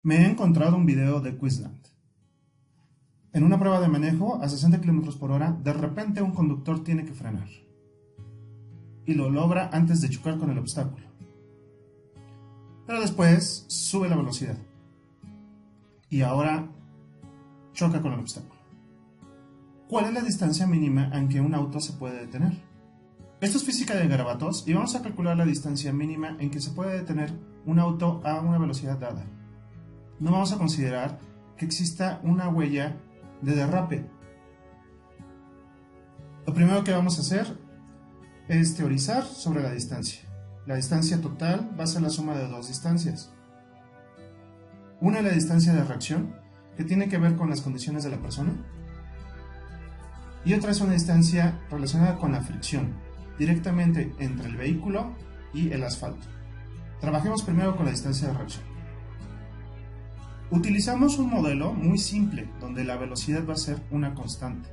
Me he encontrado un video de Quizland. En una prueba de manejo a 60 km por hora, de repente un conductor tiene que frenar. Y lo logra antes de chocar con el obstáculo. Pero después sube la velocidad. Y ahora choca con el obstáculo. ¿Cuál es la distancia mínima en que un auto se puede detener? Esto es física de garabatos y vamos a calcular la distancia mínima en que se puede detener un auto a una velocidad dada. No vamos a considerar que exista una huella de derrape. Lo primero que vamos a hacer es teorizar sobre la distancia. La distancia total va a ser la suma de dos distancias. Una es la distancia de reacción, que tiene que ver con las condiciones de la persona. Y otra es una distancia relacionada con la fricción, directamente entre el vehículo y el asfalto. Trabajemos primero con la distancia de reacción. Utilizamos un modelo muy simple, donde la velocidad va a ser una constante,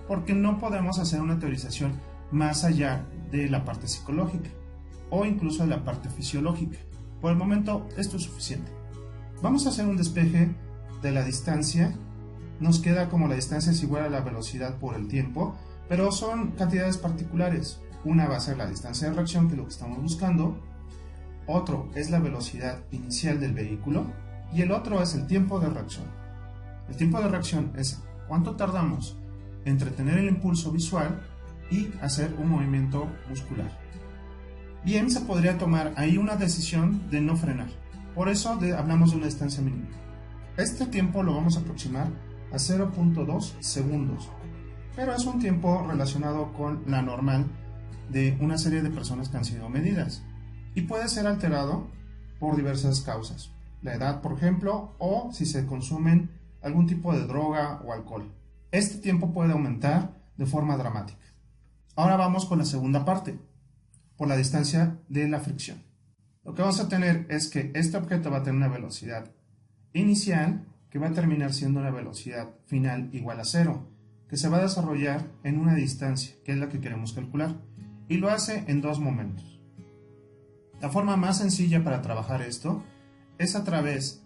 porque no podemos hacer una teorización más allá de la parte psicológica, o incluso de la parte fisiológica. Por el momento, esto es suficiente. Vamos a hacer un despeje de la distancia. Nos queda como la distancia es igual a la velocidad por el tiempo, pero son cantidades particulares. Una va a ser la distancia de reacción, que es lo que estamos buscando. Otro es la velocidad inicial del vehículo. Y el otro es el tiempo de reacción. El tiempo de reacción es cuánto tardamos entre tener el impulso visual y hacer un movimiento muscular. Bien, se podría tomar ahí una decisión de no frenar. Por eso hablamos de una distancia mínima. Este tiempo lo vamos a aproximar a 0.2 segundos. Pero es un tiempo relacionado con la normal de una serie de personas que han sido medidas. Y puede ser alterado por diversas causas. La edad, por ejemplo, o si se consumen algún tipo de droga o alcohol. Este tiempo puede aumentar de forma dramática. Ahora vamos con la segunda parte, por la distancia de la fricción. Lo que vamos a tener es que este objeto va a tener una velocidad inicial que va a terminar siendo una velocidad final igual a 0, que se va a desarrollar en una distancia, que es la que queremos calcular, y lo hace en dos momentos. La forma más sencilla para trabajar esto es a través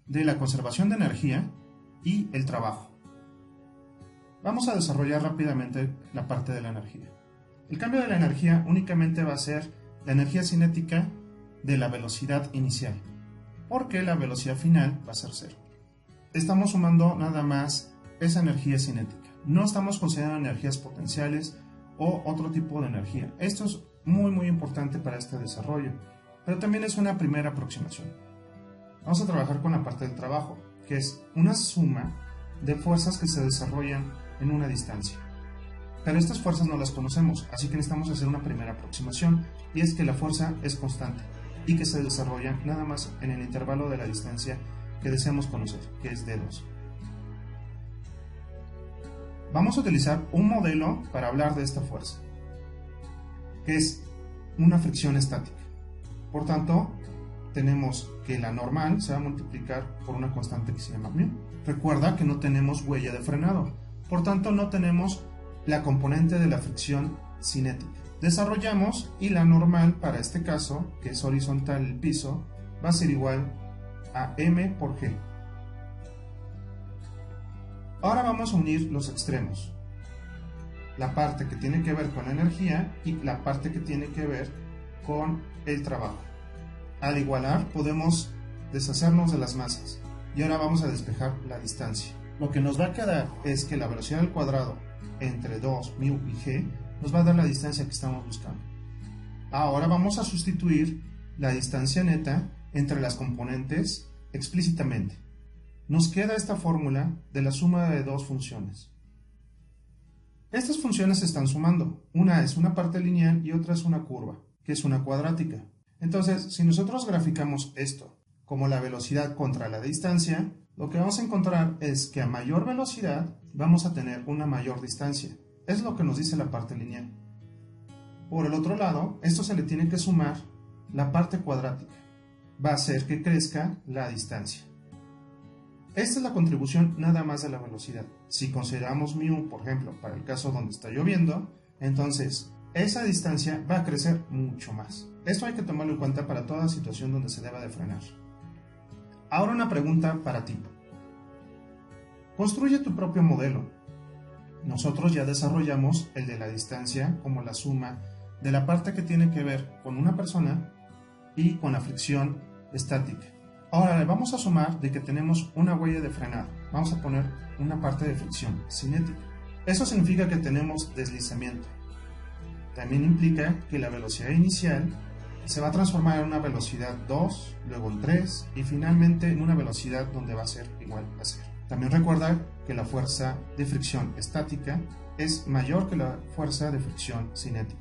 de la conservación de energía y el trabajo. Vamos a desarrollar rápidamente la parte de la energía. El cambio de la energía únicamente va a ser la energía cinética de la velocidad inicial, porque la velocidad final va a ser 0. Estamos sumando nada más esa energía cinética. No estamos considerando energías potenciales o otro tipo de energía. Esto es muy importante para este desarrollo, pero también es una primera aproximación. Vamos a trabajar con la parte del trabajo, que es una suma de fuerzas que se desarrollan en una distancia. Pero estas fuerzas no las conocemos, así que necesitamos hacer una primera aproximación, y es que la fuerza es constante y que se desarrolla nada más en el intervalo de la distancia que deseamos conocer, que es d2. Vamos a utilizar un modelo para hablar de esta fuerza, que es una fricción estática. Por tanto, tenemos que la normal se va a multiplicar por una constante que se llama μ. Recuerda que no tenemos huella de frenado, por tanto no tenemos la componente de la fricción cinética. Desarrollamos y la normal para este caso, que es horizontal el piso, va a ser igual a m por g. Ahora vamos a unir los extremos, la parte que tiene que ver con la energía y la parte que tiene que ver con el trabajo. Al igualar podemos deshacernos de las masas y ahora vamos a despejar la distancia. Lo que nos va a quedar es que la velocidad al cuadrado entre 2, μ y g nos va a dar la distancia que estamos buscando. Ahora vamos a sustituir la distancia neta entre las componentes explícitamente. Nos queda esta fórmula de la suma de dos funciones. Estas funciones se están sumando. Una es una parte lineal y otra es una curva, que es una cuadrática. Entonces, si nosotros graficamos esto como la velocidad contra la distancia, lo que vamos a encontrar es que a mayor velocidad vamos a tener una mayor distancia. Es lo que nos dice la parte lineal. Por el otro lado, esto se le tiene que sumar la parte cuadrática. Va a hacer que crezca la distancia. Esta es la contribución nada más de la velocidad. Si consideramos μ, por ejemplo, para el caso donde está lloviendo, entonces esa distancia va a crecer mucho más. Esto hay que tomarlo en cuenta para toda situación donde se deba de frenar. Ahora una pregunta para ti. Construye tu propio modelo. Nosotros ya desarrollamos el de la distancia como la suma de la parte que tiene que ver con una persona y con la fricción estática. Ahora le vamos a sumar de que tenemos una huella de frenado. Vamos a poner una parte de fricción cinética. Eso significa que tenemos deslizamiento. También implica que la velocidad inicial se va a transformar en una velocidad 2, luego en 3 y finalmente en una velocidad donde va a ser igual a 0. También recuerda que la fuerza de fricción estática es mayor que la fuerza de fricción cinética.